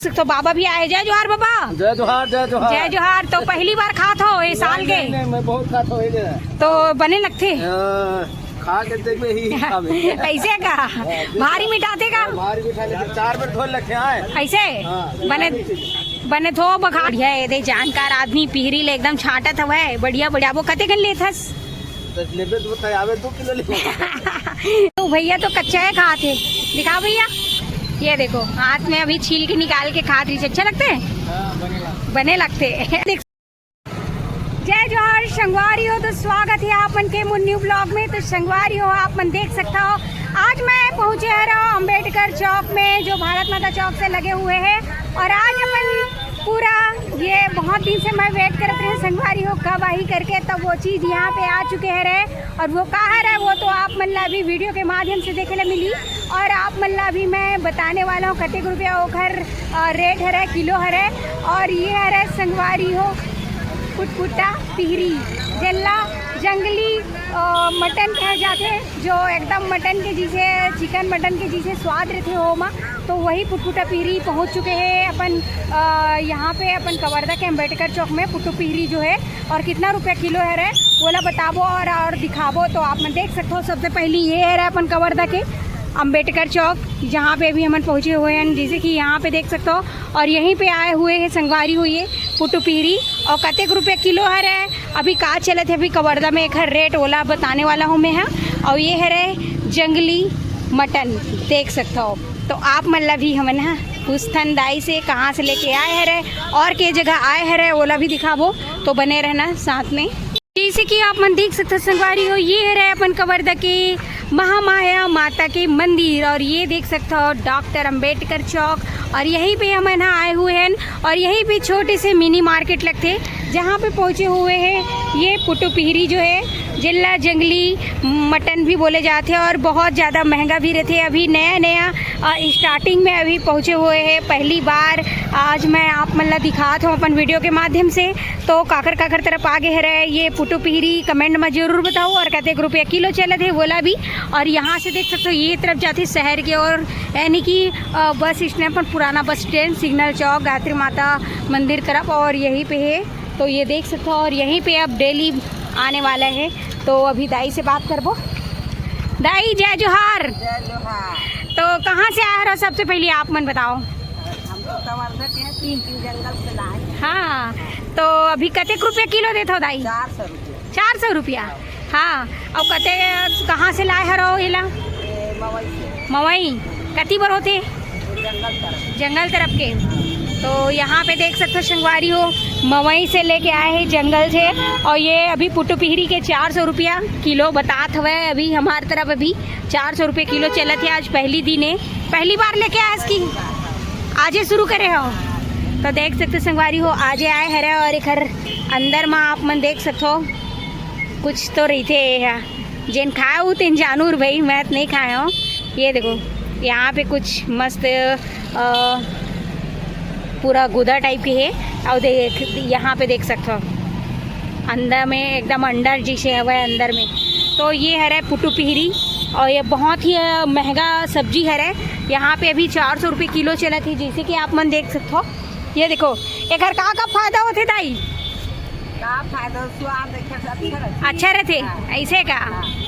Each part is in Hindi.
तो बाबा भी आए। जय जोहार बाबा। जय जोहार जय जोहार जय जोहार। तो पहली बार खात हो ये साल के? नहीं, मैं बहुत खाता हूँ। तो बने लगते खा के देख में ही ऐसे का भारी मिठाते का भारी मिठा लेते 4 बार धोल रखे हैं ऐसे बने थो बखा है। दे जानकार आदमी पिहरी ले एकदम छाटत हवे बढ़िया बढ़िया। वो कते कन लेथस? लेबे तो बतावे 2 किलो ले। तो भैया तो कच्चा है खाते। दिखा भैया ये देखो हाथ में अभी छील के निकाल के खा रही। अच्छा लगते हैं? बने लगते जय जोहार संगवारी हो। तो स्वागत है आपन के न्यू ब्लॉग में। तो संगवारी हो आपन देख सकता हो आज मैं पहुंचे है अम्बेडकर चौक में जो भारत माता चौक से लगे हुए हैं। और आज अपन पूरा ये बहुत दिन से मैं वेट करते रहे संगवारी हो कब आई करके, तब वो चीज़ यहाँ पे आ चुके हैं रहे। और वो कहाँ है वो तो आप मतलब अभी वीडियो के माध्यम से देखने मिली। और आप मतलब अभी मैं बताने वाला हूँ कते रुपया ओखर रेट है किलो है। और ये है संगवारी हो पुटपुटा पिहरी जेला जंगली मटन कह जाते जो एकदम मटन के जिसे चिकन मटन के जिसे स्वाद रहते हो माँ। तो वही पुटपुटा पिहरी पहुंच चुके हैं अपन यहाँ पे अपन कवर्धा के अम्बेडकर चौक में। पुट्टू पिहरी जो है और कितना रुपया किलो है बोला बताबो और दिखाबो। तो आप मैं देख सकते हो सबसे पहले ये है अपन कवर्धा के अम्बेडकर चौक जहाँ पे अभी हम पहुँचे हुए हैं जैसे कि यहाँ पे देख सकते हो। और यहीं पे आए हुए हैं संगवारी हुई है पुट्टू पिहरी और कतेक रुपये किलो है अभी का चले थे। अभी कवर्धा में एक रेट ओला बताने वाला हूँ मैं। और ये है जंगली मटन देख सकते हो। तो आप मतलब भी हम ना पुस्तन दाई से कहाँ से लेके आए हैं और के जगह आए हैं ओला भी दिखाबो। तो बने रहना साथ में। जैसे कि आप मन देख सकते संगवारी हो ये है अपन कवर्धा के महामाया माता के मंदिर। और ये देख सकते हो डॉक्टर अंबेडकर चौक। और यहीं पे हम यहाँ आए हुए हैं और यहीं पे छोटे से मिनी मार्केट लगते जहाँ पे पहुँचे हुए हैं। ये पुट्टू पिहरी जो है जिला जंगली मटन भी बोले जाते हैं और बहुत ज़्यादा महंगा भी रहते हैं। अभी नया स्टार्टिंग में अभी पहुँचे हुए हैं पहली बार। आज मैं आप मतलब दिखाता हूँ अपन वीडियो के माध्यम से। तो काकर तरफ आगे है रहे ये पुट्टू पिहरी कमेंट में जरूर बताओ और कतेक रुपया किलो चले थे बोला भी। और यहाँ से देख सकते हो ये तरफ जाती शहर के और यानी कि बस स्टैंड पर पुराना बस स्टैंड सिग्नल चौक गायत्री माता मंदिर तरफ और यहीं पे है। तो ये देख सकते हो और यहीं पे अब डेली आने वाला है। तो अभी दाई से बात करबो। दाई जय जोहार। जय जोहार। तो कहाँ से आए हो सबसे पहले आप मन बताओ। हम तो कवर्धा के हैं 3 जंगल से लाए। हाँ तो अभी कतेक रुपया किलो देते हो दाई? 400 रुपये। 400 रुपया। हाँ और कते कहाँ से लाए हो इला? मवई से। मवई कती बार होते? जंगल तरफ के। तो यहाँ पे देख सकते हो संगवारी हो मवई से लेके आए हैं जंगल से। और ये अभी पुट्टू पिहरी के 400 रुपया किलो बतात हुए। अभी हमारी तरफ अभी 400 रुपये किलो चला थे। आज पहली दिन है पहली बार लेके आए इसकी आजे शुरू करे हो। तो देख सकते संगवारी हो आजे आए है और एक अंदर में आप मन देख सकते हो कुछ तो रही थे जिन खाए हो तीन जानूर भाई मैं नहीं खाए हो। ये देखो यहाँ पे कुछ मस्त पूरा गुदा टाइप की है। और देख यहाँ पे देख सकते हो अंदर में एकदम अंडर जिसे है अंदर में। तो ये है पुट्टू पिहरी और ये बहुत ही महंगा सब्जी है। यहाँ पे अभी 400 रुपये किलो चला थी जैसे कि आप मन देख सकते हो। ये देखो एक का फायदा होते दाई? का फायदा स्वाद अच्छा रहते ऐसे का।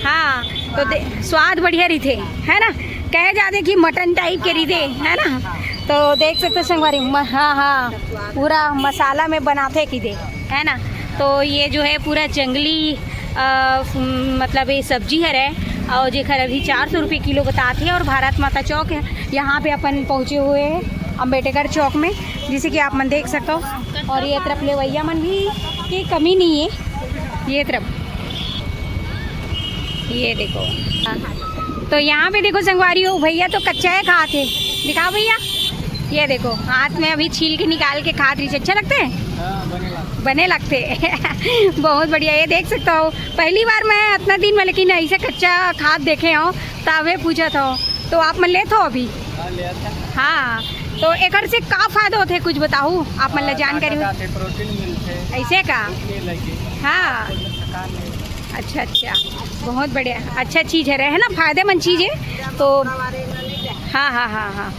हाँ तो स्वाद बढ़िया रहते है ना। कहे जाते कि मटन टाइप के रहते है ना। तो देख सकते संगवारी हाँ पूरा मसाला में बनाते कि दे है ना। तो ये जो है पूरा जंगली मतलब ये सब्जी है और जेकर अभी 400 रुपये किलो बताते हैं। और भारत माता चौक है यहाँ पे अपन पहुँचे हुए हैं अम्बेडकर चौक में जिसे कि आप मन देख सकते हो। और ये तरफ लेवैया मन भी की कमी नहीं है ये तरफ। ये देखो तो यहाँ पे देखो संगवारी हो भैया तो कच्चा है खाते। दिखाओ भैया ये देखो हाथ में अभी छील के निकाल के खा रही। अच्छा लगते हैं? बने लगते बहुत बढ़िया। ये देख सकता हो पहली बार मैं इतना दिन में लेकिन ऐसे कच्चा खाद देखे हो तवे पूछा था। तो आप मन ले थो अभी? हाँ तो एक से का फायदा होते कुछ बताओ आप मतलब जानकारी हो ऐसे का। हाँ अच्छा बहुत बढ़िया अच्छा चीज़ है ना फायदेमंद चीज़ है। तो हाँ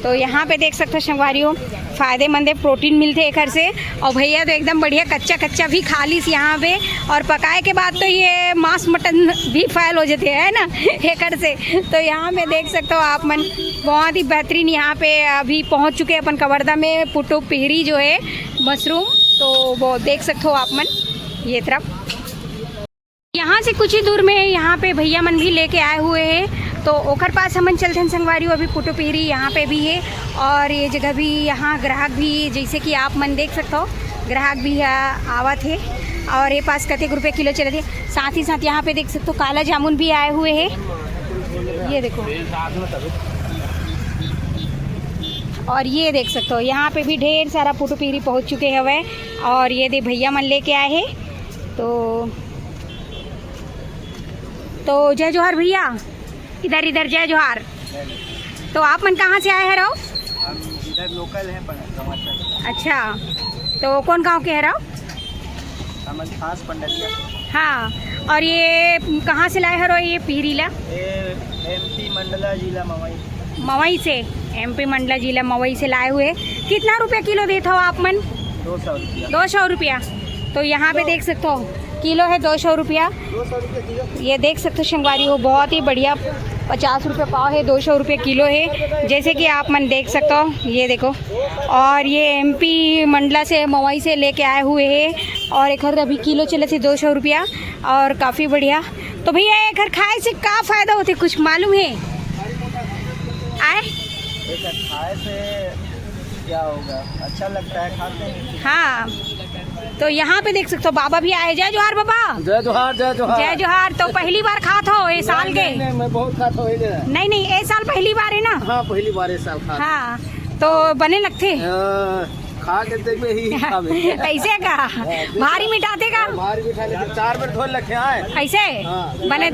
तो यहाँ पे देख सकते हो संगवारियों, फ़ायदेमंद है, प्रोटीन मिलते हैं घर से। और भैया तो एकदम बढ़िया कच्चा कच्चा भी खा लीस यहाँ पे, और पकाए के बाद तो ये मांस मटन भी फाइल हो जाते हैं ना एक से। तो यहाँ पे देख सकते हो आप मन, बहुत ही बेहतरीन यहाँ पे अभी पहुँच चुके हैं अपन कवर्धा में। पुटो पिहरी जो है मशरूम, तो वो देख सकते हो आप मन ये तरफ। यहाँ से कुछ ही दूर में यहाँ पे भैया मन भी लेके आए हुए हैं, तो ओखर पास हमन चलते हैं संगवारी। अभी पुटो पिहरी यहाँ पे भी है, और ये जगह भी यहाँ ग्राहक भी, जैसे कि आप मन देख सकते हो, ग्राहक भी आवत है। और ये पास कतेक रुपये किलो चले थे। साथ ही साथ यहाँ पे देख सकते हो काला जामुन भी आए हुए हैं, ये देखो। और ये देख सकते हो यहाँ पे भी ढेर सारा पुटो पिहरी पहुँच चुके हैं। और ये दे भैया मन लेके आए हैं, तो जय जोहार भैया, इधर इधर जय जोहार। तो आप मन कहाँ से आए हैं रहो? हम इधर लोकल हैं टमाटर। अच्छा, तो कौन गांव के है रहो? हम खास पंडरिया। हाँ, और ये कहाँ से लाए हैं रहो ये पिहरीला? MP मंडला जिला मवई। मवई से, MP मंडला जिला मवई से लाए हुए। कितना रुपया किलो देते हो आप मन? 200 रुपया। 200 रुपया। तो यहाँ पे देख सकते हो किलो है 200 रुपया। 200 रुपये किलो। ये देख सकते हो संगवारी हो, बहुत ही बढ़िया 50 रुपये पाव है, 200 रुपये किलो है, जैसे कि आप मन देख सकते हो। ये देखो, और ये MP मंडला से मवई से लेके आए हुए हैं, और एक अभी किलो चले थे 200 रुपया, और काफ़ी बढ़िया। तो भैया एक घर खाए से क्या फ़ायदा होते, कुछ मालूम है? आए खाए से क्या होगा, अच्छा लगता है, खाते हैं। हाँ, तो यहाँ पे देख सकते हो बाबा भी आए। जय जोहार बाबा। जय जोहार, जय जोहार। जय जोहार। तो पहली बार खात हो ये साल के? नहीं, मैं बहुत खाता हूँ। नहीं नहीं, ये साल पहली बार है ना? हाँ, पहली बार इस साल खा। हाँ, तो बने लगते खा के देख ही ऐसे का भारी मिठाते का? भारी मिठा लेते 4 बार धोल रखे हैं ऐसे बने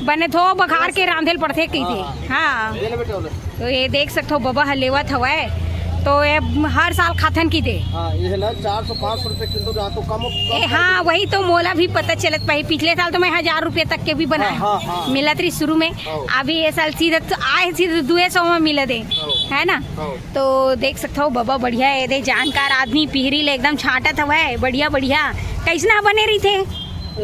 बने थो बघार के रांधेल पड़ते की थे। हाँ, तो ये देख सकते हो बाबा हलेवत हवा, तो ये हर साल खाथन की दे। हाँ, ये है ना 400-500 रुपए किलो, जहाँ तो कम। हाँ, वही तो मोला भी पता चलत पाई। पिछले साल तो मैं 1000 रुपये तक के भी बनाए। हाँ। मिला थी शुरू में, अभी ये साल सीधा तो आए सीधे 200 में मिला दे, है ना? तो देख सकते हो बाबा बढ़िया है, दे जानकार आदमी पिहरी ले एकदम छाटत हवा है, बढ़िया बढ़िया। कैसना बने रही थे?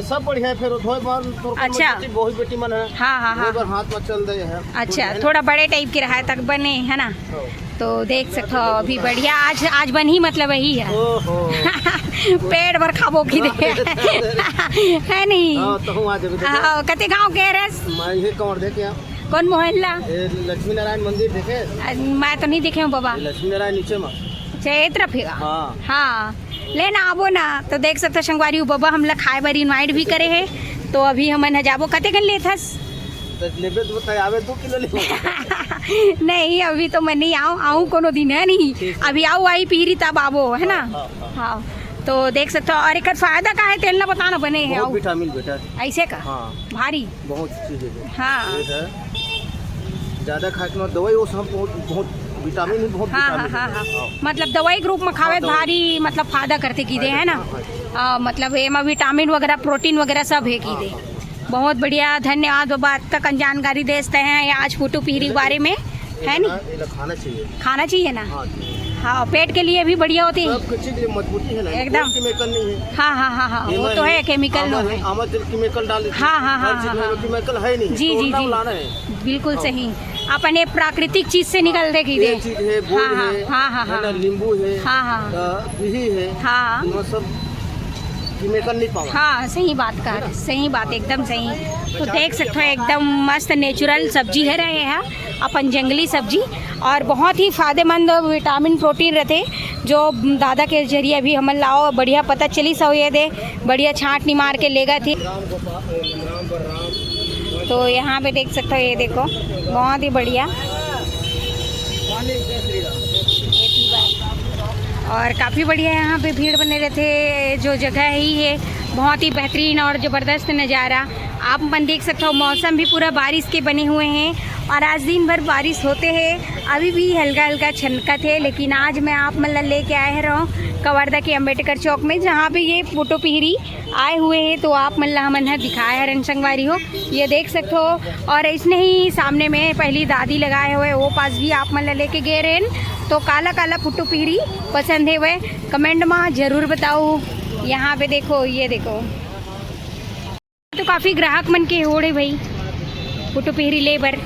सब बढ़िया है। फिर धोए बार अच्छा, बहुत बेटी मन है। हाँ हाँ हाँ, हाथ में चल रहे हैं। अच्छा, थोड़ा बड़े टाइप के रहा तक बने, है ना? तो देख सकते हो अभी बढ़िया आज बन ही मतलब यही है। पेड़ भर खाबो की दे है नहीं? हाँ, कते गाँव के रस? कौन मोहल्ला? लक्ष्मी नारायण मंदिर देखे? मैं तो नहीं देखे हूँ बाबा। लक्ष्मी नारायण नीचे में। ये तरफ है? हाँ, लेना आबो ना। तो देख सकते संगवारी बाबा हम लोग खाए बार इनवाइट भी करे है, तो अभी हमन जाबो। कते कन लेथस? आवे 2 किलो ले। नहीं, अभी तो मैं नहीं आऊँ कोनो दिन, है नहीं? अभी आओ आई पिहरी तब आबो, है ना? हाँ, तो देख सकते हो। और एक फायदा का है तेल ना बताना बने है? विटामिन बेटा ऐसे का? हाँ, भारी बहुत चीज है। हाँ, ज्यादा खाए में दवाई वो सब बहुत विटामिन ही बहुत। हाँ, मतलब दवाई के रूप में खावे भारी मतलब फायदा करते की दे, है ना? मतलब ये में विटामिन वगैरह प्रोटीन वगैरह सब है की दे। बहुत बढ़िया, धन्यवाद बाबा, आज तक जानकारी देते हैं आज पुटो पिहरी के बारे में, है नहीं? खाना चाहिए ना? हाँ, पेट के लिए भी बढ़िया होती है, मजबूती है ना एकदम। केमिकल नहीं है। हाँ, वो तो है, केमिकल नो है। केमिकल डाल। हाँ, केमिकल है नहीं। जी, बिल्कुल सही। अपन ये प्राकृतिक चीज से निकलते की दे। हाँ, नींबू है, हाँ, दही है, हाँ, सब केमिकल नहीं पावा। हाँ, सही बात कर, सही बात, एकदम सही। तो देख सकते हो एकदम मस्त नेचुरल सब्जी है रहे हैं अपन, जंगली सब्जी, और बहुत ही फायदेमंद विटामिन प्रोटीन रहते, जो दादा के जरिए भी हम लाओ बढ़िया पता चली सो ये दे बढ़िया छाँटनी मार के ले गए थे। तो यहाँ पे देख सकते हो, ये देखो बहुत ही बढ़िया, और काफ़ी बढ़िया यहाँ पे भीड़ बने रहते। जो जगह ही है बहुत ही बेहतरीन और ज़बरदस्त नज़ारा आप मन देख सकते हो। मौसम भी पूरा बारिश के बने हुए हैं, और आज दिन भर बारिश होते हैं। अभी भी हल्का हल्का छनकत है, लेकिन आज मैं आप मतलब लेके आए रहा कवर्धा के अम्बेडकर चौक में, जहाँ पे ये फोटो पीरी आए हुए हैं। तो आप मतलब हमन दिखाया है संगवारी हो, ये देख सकते हो। और इसने ही सामने में पहली दादी लगाए हुए वो पास भी आप मतलब लेके गए रहे। तो काला काला फोटो पीरी पसंद है वह कमेंट में ज़रूर बताओ। यहाँ पे देखो, ये देखो तो काफ़ी ग्राहक मन के होड़े भाई फोटो पीरी लेबर,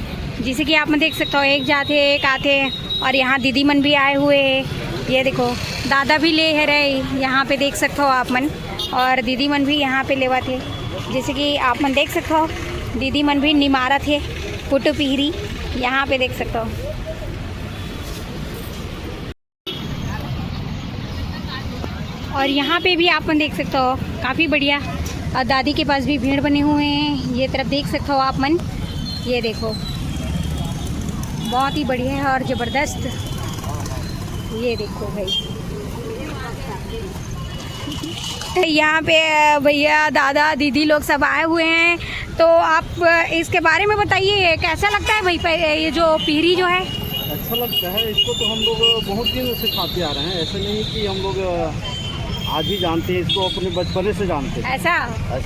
जैसे कि आप में देख सकते हो एक जाते एक आते। और यहाँ दीदी मन भी आए हुए हैं, ये देखो दादा भी ले है रहे यहाँ पे देख सकते हो आप मन। और दीदी मन भी यहाँ पे लेवा थे, जैसे कि आप मन देख सकते हो दीदी मन भी निमारा थे फोटो पीरी, यहाँ पे देख सकते हो। और यहाँ पे भी आप मन देख सकते हो काफ़ी बढ़िया। और दादी के पास भी भीड़ बने हुए हैं, ये तरफ देख सकते हो आप मन, ये देखो बहुत ही बढ़िया है और ज़बरदस्त। ये देखो भाई यहाँ पे भैया दादा दीदी लोग सब आए हुए हैं। तो आप इसके बारे में बताइए कैसा लगता है भाई ये जो पीरी जो है? अच्छा लगता है, इसको तो हम लोग बहुत दिन से खाते आ रहे हैं। ऐसा नहीं कि हम लोग आज ही जानते हैं, इसको अपने बचपने से जानते हैं। ऐसा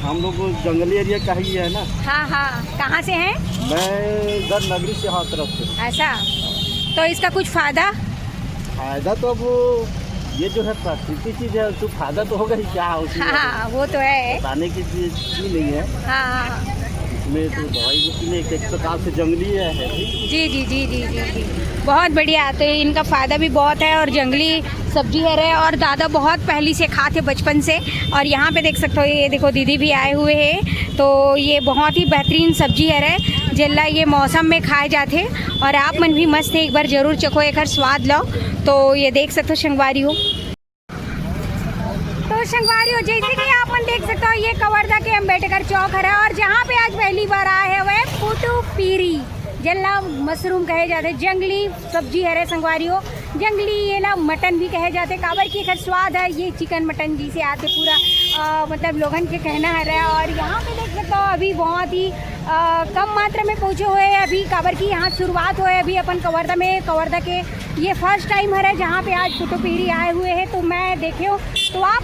हम लोग जंगली एरिया का ही है ना। हाँ हाँ, कहाँ से हैं? मैं इधर नगरी से हाथ तरफ से। ऐसा, तो इसका कुछ फ़ायदा? फायदा तो अब ये जो है प्राकृतिक चीज़ है, तो फायदा तो होगा ही क्या उसमें। हाँ वो तो है, बताने की चीज़ नहीं है। हाँ हाँ इसमें तो दवाई बूटी में एक प्रकार से जंगली है। जी जी जी जी जी जी, बहुत बढ़िया। तो इनका फ़ायदा भी बहुत है और जंगली सब्जी है रहे। और दादा बहुत पहली से खाते बचपन से। और यहाँ पे देख सकते हो ये देखो दीदी भी आए हुए हैं। तो ये बहुत ही बेहतरीन सब्जी है रहे, जिला ये मौसम में खाए जाते। और आप मन भी मस्त है, एक बार ज़रूर चखो, एक बार स्वाद लो। तो ये देख सकते हो संगवारी हो, तो संगवारी हो जैसे कि आप मन देख सकते हो ये कवर्धा के अम्बेडकर चौक है। और जहाँ पे आज पहली बार आए हैं वह फोटो पीरी, जल्ला मशरूम कहे जाते, जंगली सब्जी है रे संगवारी हो। जंगली ये ला मटन भी कहे जाते, काबर की एक स्वाद है ये चिकन मटन जी से आते पूरा मतलब लोगन के कहना है रहा। और यहाँ पे देख सकते हो अभी बहुत ही कम मात्रा में पहुँचे हुए हैं अभी, काबर की यहाँ शुरुआत हुए अभी अपन कवर्धा में। कवर्धा के ये फर्स्ट टाइम है जहाँ पे आज फोटो पीरी आए हुए हैं। तो मैं देखे हो तो आप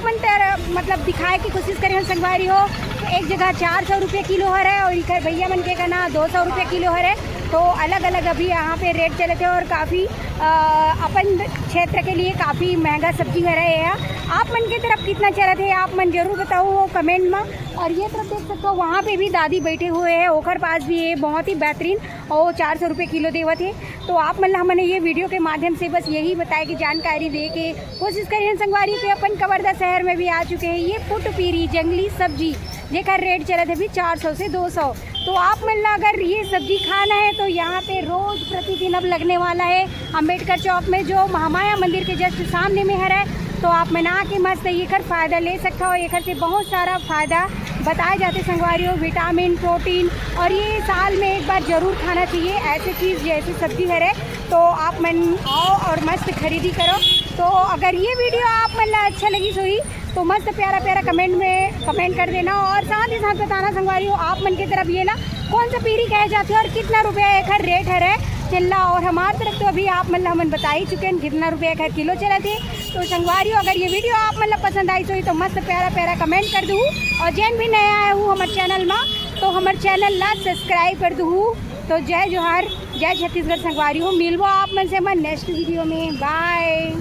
मतलब दिखाए की कोशिश करें संगवारी हो। एक जगह 400 रुपये किलो है और इधर भैया मन के कहना 200 रुपये किलो है। तो अलग अलग अभी यहाँ पे रेट चले थे और काफ़ी अपन क्षेत्र के लिए काफ़ी महंगा सब्जी है रहे हैं। आप मन की तरफ कितना चला थे आप मन जरूर बताओ वो कमेंट में। और ये तरफ देख सकते हो वहाँ पे भी दादी बैठे हुए हैं, ओखर पास भी है बहुत ही बेहतरीन, और 400 रुपये किलो देवा थे। तो आप मतलब हमने ये वीडियो के माध्यम से बस यही बताया कि जानकारी दे के कोशिश करिए संगवारी पे। अपन कवर्धा शहर में भी आ चुके हैं। ये फोटो पीरी जंगली सब्जी जेकर रेट चला था अभी 400 से 200। तो आप मतलब अगर ये सब्जी खाना है तो यहाँ पे रोज प्रतिदिन अब लगने वाला है अम्बेडकर चौक में, जो महामाया मंदिर के जस्ट सामने में है। तो आप में ना के मस्त ये कर फ़ायदा ले सकता हो। ये से बहुत सारा फ़ायदा बताए जाते संगवारी हो, विटामिन प्रोटीन, और ये साल में एक बार ज़रूर खाना चाहिए ऐसी चीज़ जैसी सब्जी है। तो आप मन आओ और मस्त खरीदी करो। तो अगर ये वीडियो आप मतलब अच्छा लगी सोई तो मस्त प्यारा प्यारा कमेंट में कमेंट कर देना। और साथ ही साथ बताना संगवारी हो आप मन की तरफ ये ना कौन सा पीरी कहे जाती है और कितना रुपया एक रेट है चिल्ला। और हमारे तरफ तो अभी आप मतलब हम बता ही चुके हैं कितना रुपया एक किलो चला थे। तो संगवारी हो अगर ये वीडियो आप मतलब पसंद आई तो मस्त प्यारा प्यारा कमेंट कर दूँ। और जैन भी नया आया हूँ हमारे चैनल में तो हमारे चैनल ला सब्सक्राइब कर दूँ। तो जय जोहार, जय छत्तीसगढ़ संगवारी हो। मिलबो आप मन से मैं नेक्स्ट वीडियो में, बाय।